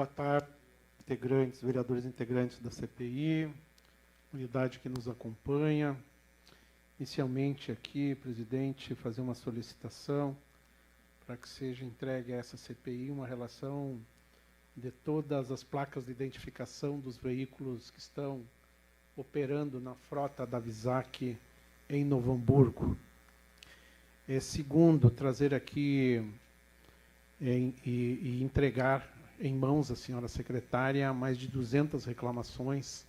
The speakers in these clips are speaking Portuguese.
Boa tarde, integrantes, vereadores integrantes da CPI, unidade que nos acompanha. Inicialmente aqui, presidente, fazer uma solicitação para que seja entregue a essa CPI uma relação de todas as placas de identificação dos veículos que estão operando na frota da Visac em Novo Hamburgo. Segundo, trazer aqui e entregar em mãos à senhora secretária mais de 200 reclamações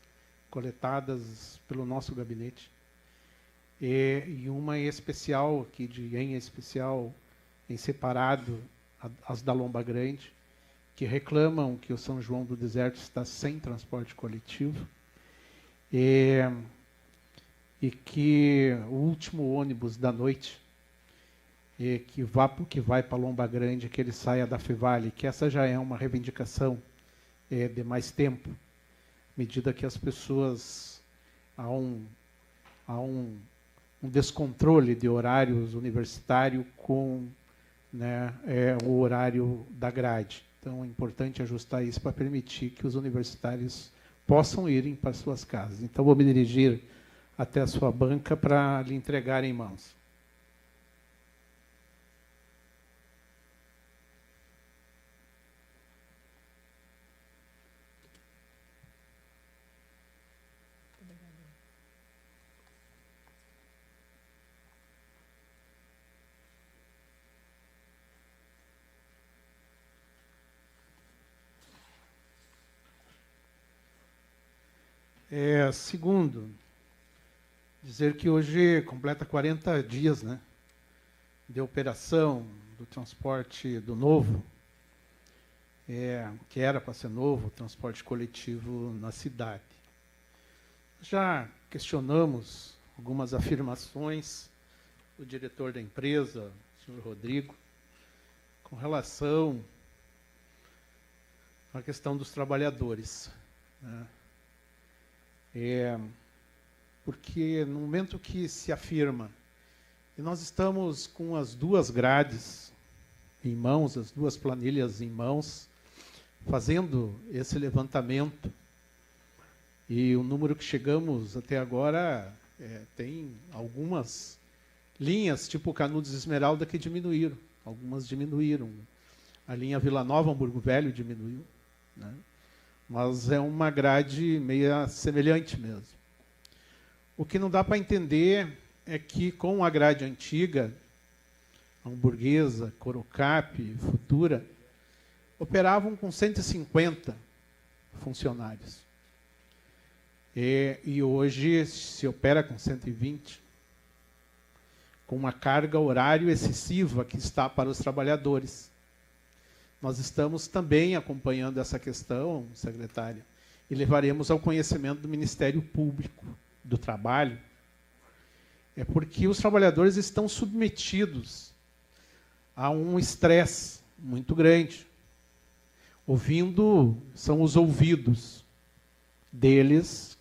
coletadas pelo nosso gabinete. E uma em especial, aqui em separado, as da Lomba Grande, que reclamam que o São João do Deserto está sem transporte coletivo. E que o último ônibus da noite, que vai para Lomba Grande, que ele saia da Fevale, que essa já é uma reivindicação de mais tempo, à medida que as pessoas há um descontrole de horários universitário com o horário da grade. Então é importante ajustar isso para permitir que os universitários possam irem para suas casas. Então vou me dirigir até a sua banca para lhe entregar em mãos. Segundo, dizer que hoje completa 40 dias, de operação do transporte do novo, que era para ser novo, o transporte coletivo na cidade. Já questionamos algumas afirmações do diretor da empresa, o senhor Rodrigo, com relação à questão dos trabalhadores, porque no momento que se afirma que nós estamos com as duas grades em mãos, as duas planilhas em mãos, fazendo esse levantamento, e o número que chegamos até agora tem algumas linhas, tipo Canudos Esmeralda, que diminuíram, algumas diminuíram. A linha Vila Nova, Hamburgo Velho, diminuiu, mas é uma grade meio semelhante mesmo. O que não dá para entender é que, com a grade antiga, Hamburguesa, Corocap, Futura, operavam com 150 funcionários. E hoje se opera com 120, com uma carga horária excessiva que está para os trabalhadores. Nós estamos também acompanhando essa questão, secretária, e levaremos ao conhecimento do Ministério Público do Trabalho, porque os trabalhadores estão submetidos a um estresse muito grande. São os ouvidos deles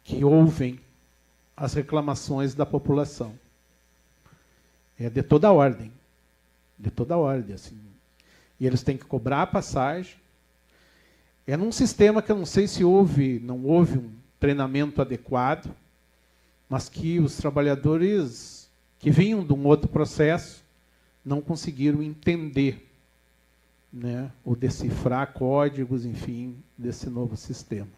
que ouvem as reclamações da população. De toda a ordem. De toda a ordem, assim. E eles têm que cobrar a passagem. Num sistema que eu não sei se não houve um treinamento adequado, mas que os trabalhadores que vinham de um outro processo não conseguiram entender, ou decifrar códigos, enfim, desse novo sistema.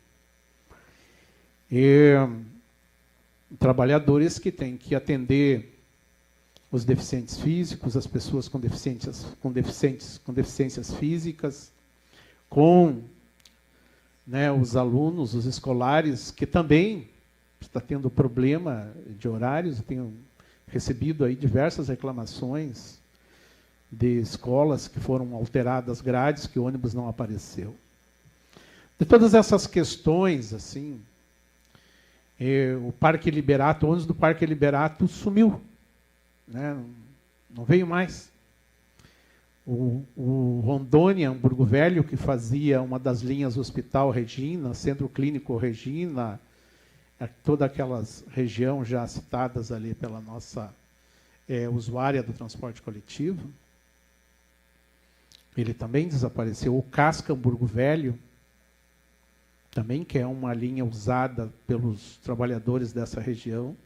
Trabalhadores que têm que atender os deficientes físicos, as pessoas com deficiências físicas, com os alunos, os escolares, que também está tendo problema de horários. Eu tenho recebido aí diversas reclamações de escolas que foram alteradas grades, que o ônibus não apareceu. De todas essas questões, assim, o Parque Liberato, o ônibus do Parque Liberato sumiu. Não veio mais. O Rondônia, Hamburgo Velho, que fazia uma das linhas Hospital Regina, Centro Clínico Regina, toda aquela região já citadas ali pela nossa usuária do transporte coletivo, ele também desapareceu. O Casca Hamburgo Velho, também, que é uma linha usada pelos trabalhadores dessa região.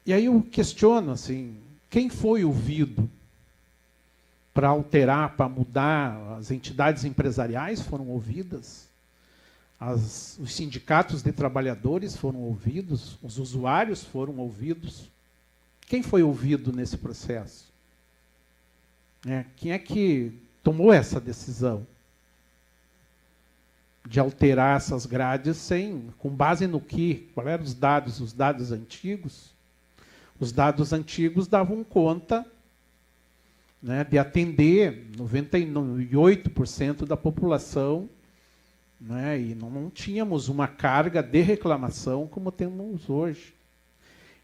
E aí eu questiono, assim, quem foi ouvido para alterar, para mudar? As entidades empresariais foram ouvidas, os sindicatos de trabalhadores foram ouvidos, os usuários foram ouvidos. Quem foi ouvido nesse processo? Quem é que tomou essa decisão de alterar essas grades com base no quê? Quais eram os dados? Os dados antigos? Os dados antigos davam conta, né, de atender 98% da população, né, e não tínhamos uma carga de reclamação como temos hoje.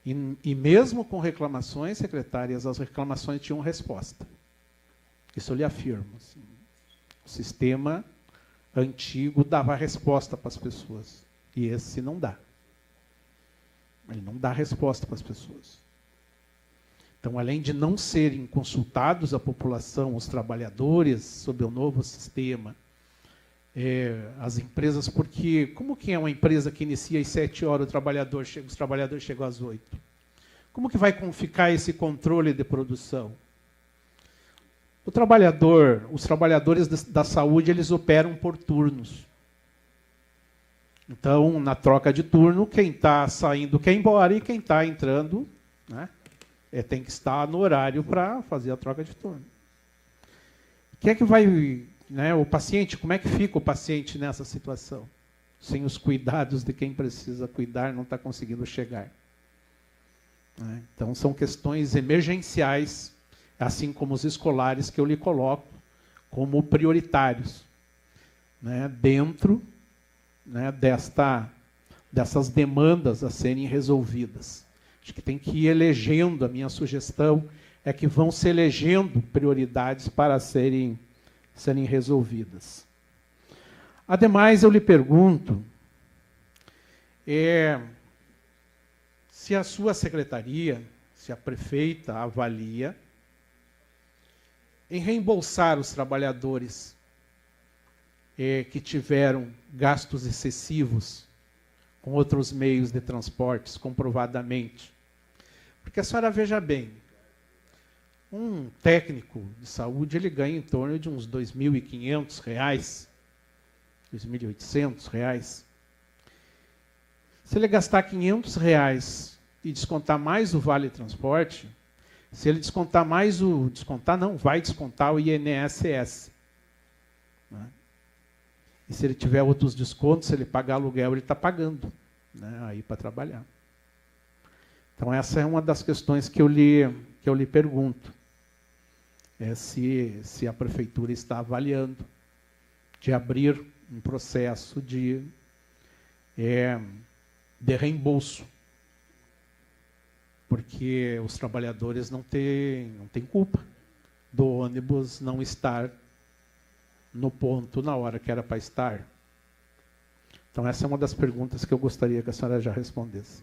E mesmo com reclamações, secretárias, as reclamações tinham resposta. Isso eu lhe afirmo. Assim. O sistema antigo dava resposta para as pessoas. E esse não dá. Ele não dá resposta para as pessoas. Então, além de não serem consultados a população, os trabalhadores, sobre o novo sistema, as empresas, porque como que é uma empresa que inicia às 7 horas, os trabalhadores chegam às 8? Como que vai ficar esse controle de produção? Os trabalhadores da saúde, eles operam por turnos. Então, na troca de turno, quem está saindo quer ir embora e quem está entrando, né, tem que estar no horário para fazer a troca de turno. Quem é que vai, né, o paciente, como é que fica o paciente nessa situação? Sem os cuidados de quem precisa cuidar, não está conseguindo chegar. Então, são questões emergenciais, assim como os escolares, que eu lhe coloco como prioritários, né, dentro, né, dessas demandas a serem resolvidas. Acho que tem que ir elegendo, a minha sugestão é que vão se elegendo prioridades para serem resolvidas. Ademais, eu lhe pergunto se a sua secretaria, se a prefeita avalia em reembolsar os trabalhadores que tiveram gastos excessivos com outros meios de transportes, comprovadamente. Porque a senhora veja bem, um técnico de saúde, ele ganha em torno de uns R$ 2.500, R$ 2.800. Se ele gastar R$ 500 e descontar mais o vale transporte, se ele descontar mais vai descontar o INSS. Né? E se ele tiver outros descontos, se ele pagar aluguel, ele está pagando, né, aí para trabalhar. Então, essa é uma das questões que eu lhe pergunto. Se a prefeitura está avaliando de abrir um processo de reembolso. Porque os trabalhadores não têm culpa do ônibus não estar no ponto na hora que era para estar. Então, essa é uma das perguntas que eu gostaria que a senhora já respondesse.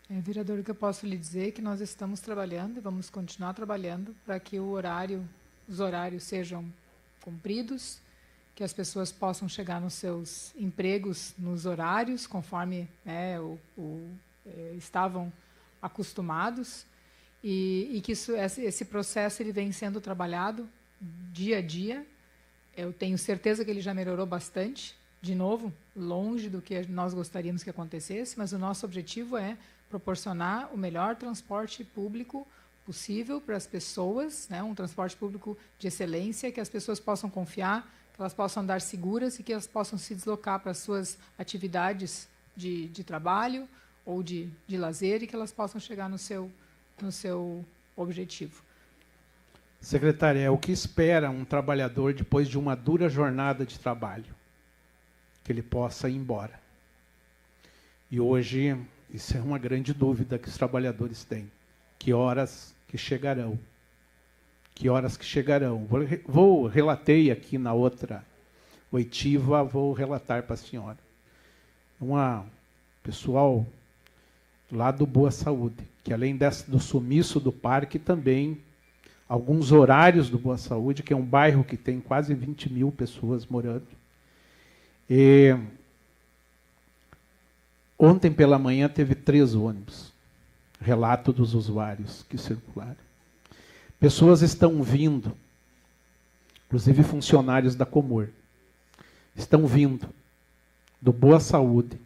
Vereador, o que eu posso lhe dizer é que nós estamos trabalhando e vamos continuar trabalhando para que os horários sejam cumpridos, que as pessoas possam chegar nos seus empregos nos horários, conforme estavam acostumados, e que esse processo ele vem sendo trabalhado dia a dia. Eu tenho certeza que ele já melhorou bastante, de novo, longe do que nós gostaríamos que acontecesse, mas o nosso objetivo é proporcionar o melhor transporte público possível para as pessoas, né, um transporte público de excelência, que as pessoas possam confiar, que elas possam andar seguras e que elas possam se deslocar para as suas atividades de trabalho ou de lazer, e que elas possam chegar no seu objetivo. Secretária, o que espera um trabalhador depois de uma dura jornada de trabalho? Que ele possa ir embora. E hoje, isso é uma grande dúvida que os trabalhadores têm. Que horas que chegarão? Que horas que chegarão? Relatei aqui na outra oitiva, vou relatar para a senhora. Pessoal lá do Boa Saúde, que além do sumiço do parque, também alguns horários do Boa Saúde, que é um bairro que tem quase 20 mil pessoas morando. E ontem pela manhã teve 3 ônibus. Relato dos usuários que circularam. Pessoas estão vindo, inclusive funcionários da Comor, estão vindo do Boa Saúde,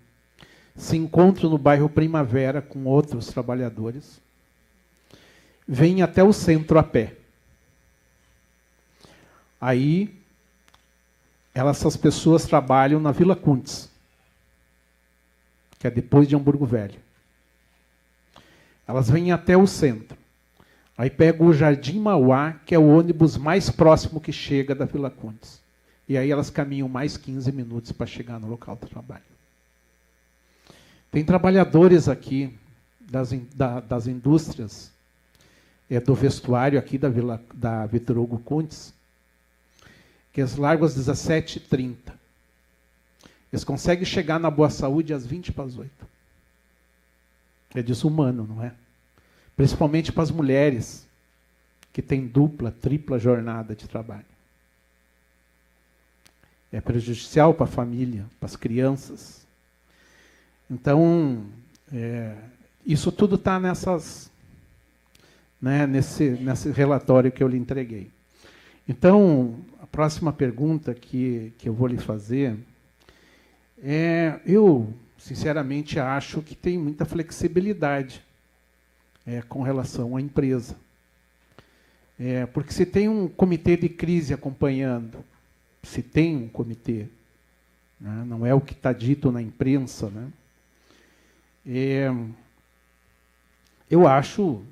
se encontram no bairro Primavera com outros trabalhadores, vêm até o centro a pé. Aí, essas pessoas trabalham na Vila Kuntes, que é depois de Hamburgo Velho. Elas vêm até o centro. Aí pegam o Jardim Mauá, que é o ônibus mais próximo que chega da Vila Kuntes. E aí elas caminham mais 15 minutos para chegar no local do trabalho. Tem trabalhadores aqui das indústrias do vestuário aqui da Vitor Hugo Kuntes, que eles largam às 17h30. Eles conseguem chegar na Boa Saúde às 7:20. É desumano, não é? Principalmente para as mulheres, que têm dupla, tripla jornada de trabalho. É prejudicial para a família, para as crianças. Então, isso tudo está nesse relatório que eu lhe entreguei. Então, a próxima pergunta que eu vou lhe fazer eu, sinceramente, acho que tem muita flexibilidade com relação à empresa. Porque se tem um comitê de crise acompanhando, se tem um comitê, né, não é o que está dito na imprensa, né, eu acho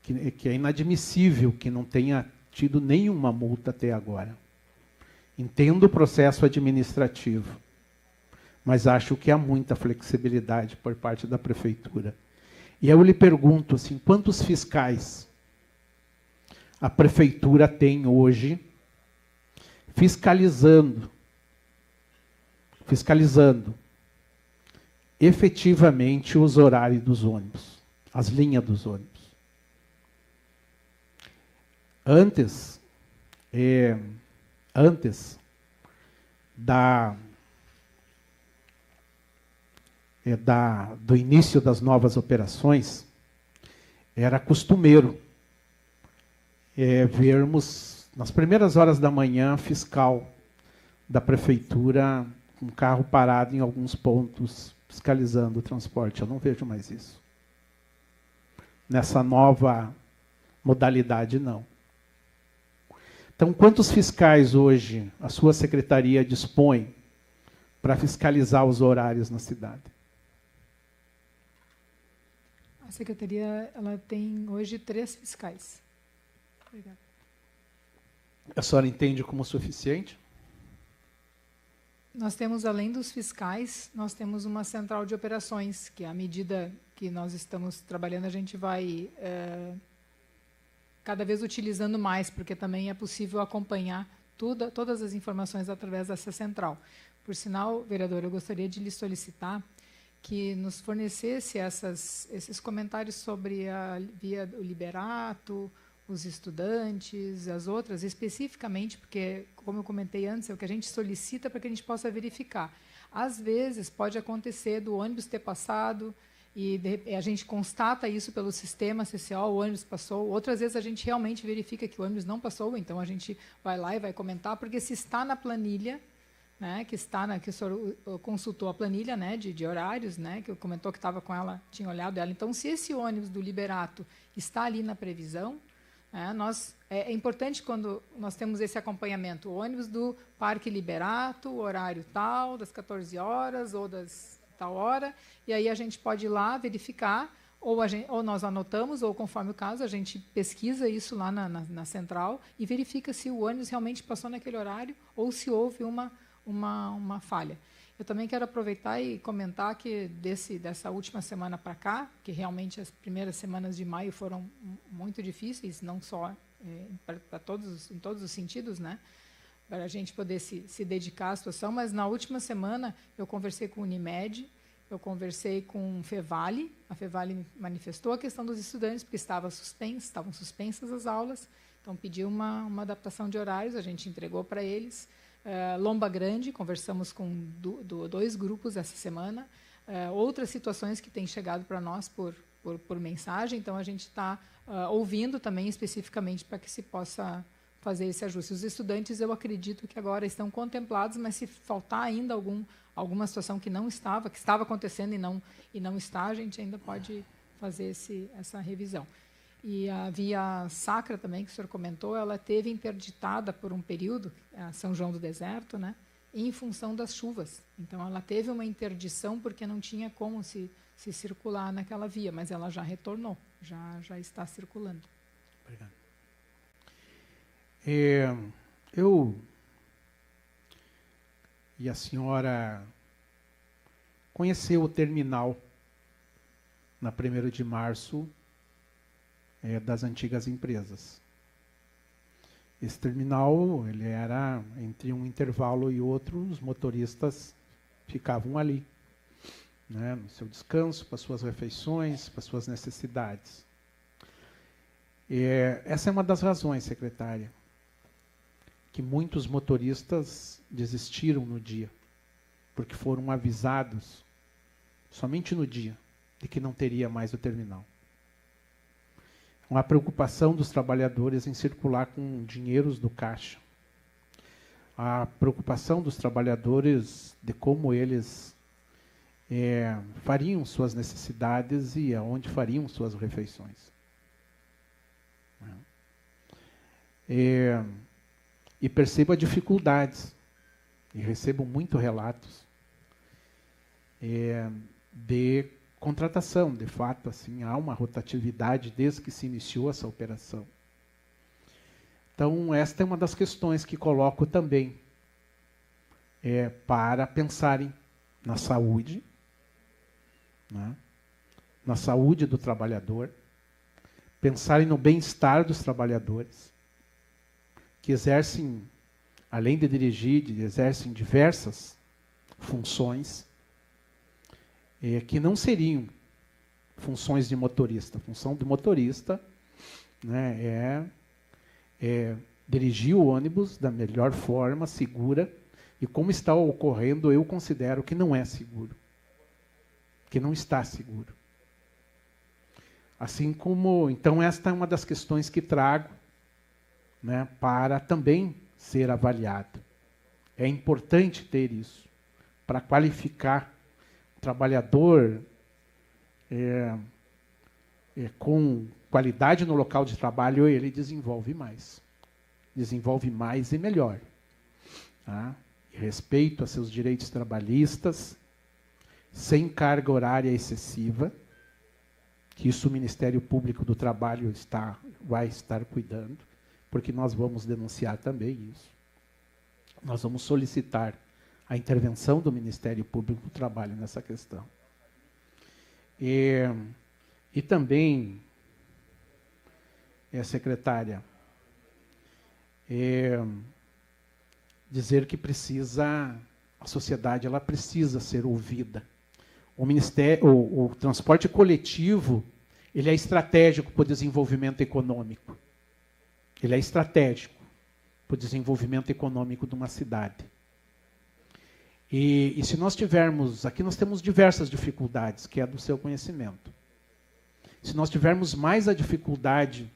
que é inadmissível que não tenha tido nenhuma multa até agora. Entendo o processo administrativo, mas acho que há muita flexibilidade por parte da prefeitura. E eu lhe pergunto assim, quantos fiscais a prefeitura tem hoje fiscalizando efetivamente os horários dos ônibus, as linhas dos ônibus? Antes do início das novas operações, era costumeiro vermos, nas primeiras horas da manhã, fiscal da prefeitura, um carro parado em alguns pontos, fiscalizando o transporte. Eu não vejo mais isso. Nessa nova modalidade, não. Então, quantos fiscais hoje a sua secretaria dispõe para fiscalizar os horários na cidade? A secretaria ela tem hoje 3 fiscais. Obrigada. A senhora entende como suficiente? Nós temos, além dos fiscais, nós temos uma central de operações, que à medida que nós estamos trabalhando, a gente vai cada vez utilizando mais, porque também é possível acompanhar todas as informações através dessa central. Por sinal, vereador, eu gostaria de lhe solicitar que nos fornecesse esses comentários sobre a via do Liberato, os estudantes, as outras, especificamente, porque, como eu comentei antes, é o que a gente solicita para que a gente possa verificar. Às vezes, pode acontecer do ônibus ter passado, e a gente constata isso pelo sistema CCO, o ônibus passou. Outras vezes, a gente realmente verifica que o ônibus não passou, então a gente vai lá e vai comentar, porque se está na planilha, né, que o senhor consultou a planilha, né, de horários, né, que comentou que estava com ela, tinha olhado ela. Então, se esse ônibus do Liberato está ali na previsão, é importante quando nós temos esse acompanhamento. O ônibus do Parque Liberato, horário tal, das 14 horas ou das tal hora, e aí a gente pode ir lá verificar, ou nós anotamos, ou conforme o caso, a gente pesquisa isso lá na central e verifica se o ônibus realmente passou naquele horário ou se houve uma falha. Eu também quero aproveitar e comentar que dessa última semana para cá, que realmente as primeiras semanas de maio foram muito difíceis, não só em todos os sentidos, né, para a gente poder se dedicar à situação, mas na última semana eu conversei com o Unimed eu conversei com a Fevale me manifestou a questão dos estudantes, porque estavam suspensas as aulas, então pediu uma adaptação de horários, a gente entregou para eles. Lomba Grande, conversamos com 2 grupos essa semana, outras situações que têm chegado para nós por mensagem, então a gente está ouvindo também especificamente para que se possa fazer esse ajuste. Os estudantes, eu acredito que agora estão contemplados, mas se faltar ainda alguma situação que estava acontecendo e não está, a gente ainda pode fazer essa revisão. E a Via Sacra também, que o senhor comentou, ela teve interditada por um período, a São João do Deserto, né, em função das chuvas. Então, ela teve uma interdição porque não tinha como se circular naquela via, mas ela já retornou, já está circulando. Obrigado. E a senhora conheceu o terminal na 1º de março das antigas empresas. Esse terminal, ele era, entre um intervalo e outro, os motoristas ficavam ali, né, no seu descanso, para suas refeições, para suas necessidades. Essa é uma das razões, secretária, que muitos motoristas desistiram no dia, porque foram avisados, somente no dia, de que não teria mais o terminal. Uma preocupação dos trabalhadores em circular com dinheiros do caixa. A preocupação dos trabalhadores de como eles fariam suas necessidades e aonde fariam suas refeições. E percebo dificuldades, e recebo muitos relatos de contratação. De fato, assim, há uma rotatividade desde que se iniciou essa operação. Então, esta é uma das questões que coloco também para pensarem na saúde, né, na saúde do trabalhador, pensarem no bem-estar dos trabalhadores, que exercem, além de dirigir, exercem diversas funções, que não seriam funções de motorista. A função do motorista, né, é dirigir o ônibus da melhor forma, segura, e como está ocorrendo, eu considero que não é seguro, que não está seguro. Assim como, então, esta é uma das questões que trago, né, para também ser avaliado. É importante ter isso, para qualificar o trabalhador com qualidade no local de trabalho, ele desenvolve mais e melhor. Tá? E respeito a seus direitos trabalhistas, sem carga horária excessiva, que isso o Ministério Público do Trabalho vai estar cuidando, porque nós vamos denunciar também isso. Nós vamos solicitar a intervenção do Ministério Público do Trabalho nessa questão. E também, secretária, dizer que a sociedade ela precisa ser ouvida. O transporte coletivo, ele é estratégico para o desenvolvimento econômico. Ele é estratégico para o desenvolvimento econômico de uma cidade. E se nós tivermos, aqui nós temos diversas dificuldades, que é do seu conhecimento. Se nós tivermos mais a dificuldade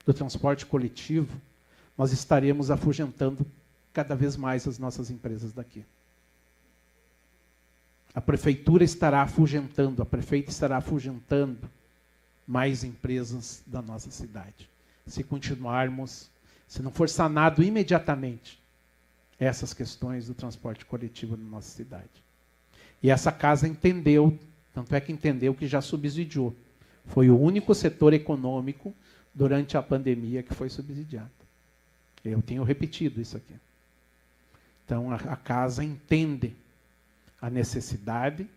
do transporte coletivo, nós estaremos afugentando cada vez mais as nossas empresas daqui. A prefeitura estará afugentando, a prefeita estará afugentando mais empresas da nossa cidade. Se continuarmos, se não for sanado imediatamente essas questões do transporte coletivo na nossa cidade. E essa casa entendeu, tanto é que entendeu que já subsidiou. Foi o único setor econômico durante a pandemia que foi subsidiado. Eu tenho repetido isso aqui. Então, a casa entende a necessidade,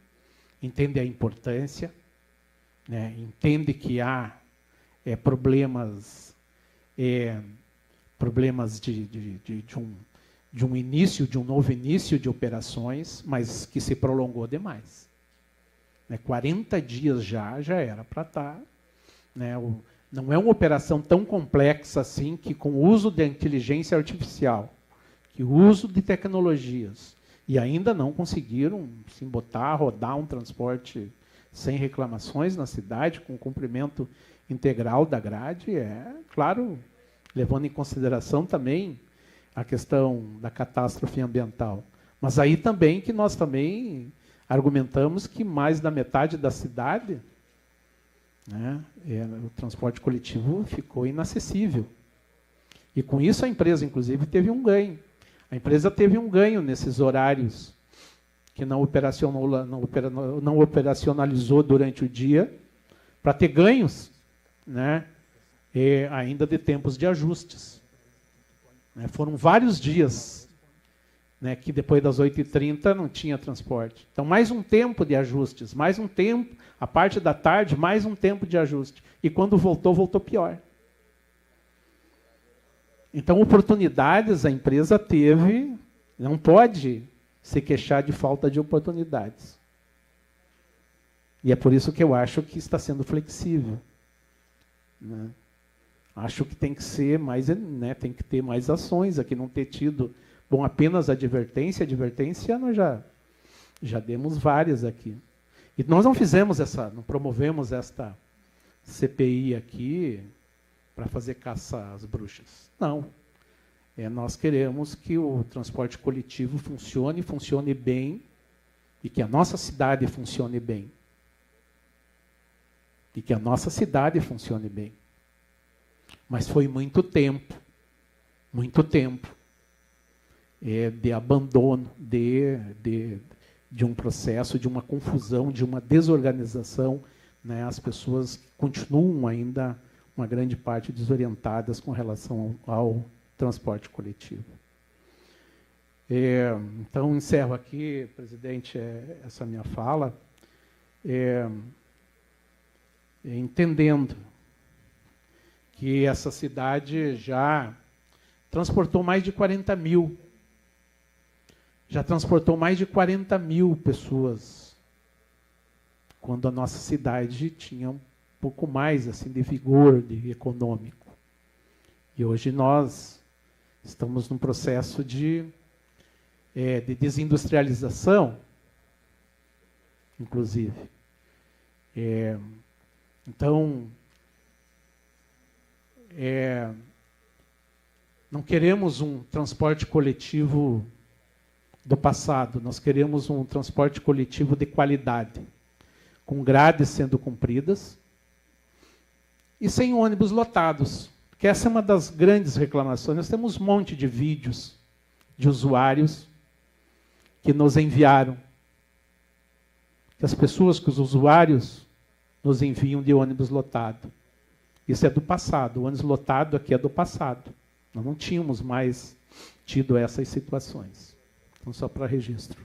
entende a importância, né, entende que há problemas de um novo início de operações, mas que se prolongou demais. Né? 40 dias já era para estar. Né? Não é uma operação tão complexa assim, que com o uso da inteligência artificial, que o uso de tecnologias, e ainda não conseguiram se botar, rodar um transporte sem reclamações na cidade, com cumprimento integral da grade, claro, levando em consideração também a questão da catástrofe ambiental. Mas aí também que nós também argumentamos que mais da metade da cidade, né, o transporte coletivo ficou inacessível. E com isso a empresa, inclusive, teve um ganho. A empresa teve um ganho nesses horários que não operacionalizou durante o dia, para ter ganhos, né, ainda de tempos de ajustes. Foram vários dias, né, que depois das 8h30 não tinha transporte. Então, mais um tempo de ajustes, mais um tempo, a parte da tarde, mais um tempo de ajuste. E quando voltou pior. Então, oportunidades a empresa teve, não pode se queixar de falta de oportunidades. E é por isso que eu acho que está sendo flexível. Né? Acho que tem que ser mais, né, tem que ter mais ações aqui, não ter tido apenas advertência nós já demos várias aqui. E nós não promovemos esta CPI aqui para fazer caça às bruxas. Não. Nós queremos que o transporte coletivo funcione bem, e que a nossa cidade funcione bem. E que a nossa cidade funcione bem. Mas foi muito tempo de abandono, de um processo, de uma confusão, de uma desorganização. Né? As pessoas continuam ainda, uma grande parte, desorientadas com relação ao transporte coletivo. Então, encerro aqui, presidente, essa minha fala, entendendo que essa cidade já transportou mais de 40 mil. Já transportou mais de 40 mil pessoas, quando a nossa cidade tinha um pouco mais assim, de vigor econômico. E hoje nós estamos num processo de desindustrialização, inclusive. Então, não queremos um transporte coletivo do passado, nós queremos um transporte coletivo de qualidade, com grades sendo cumpridas e sem ônibus lotados, porque essa é uma das grandes reclamações. Nós temos um monte de vídeos de usuários que nos enviaram, que os usuários nos enviam de ônibus lotado. Isso é do passado, o ônibus lotado aqui é do passado. Nós não tínhamos mais tido essas situações. Então, só para registro.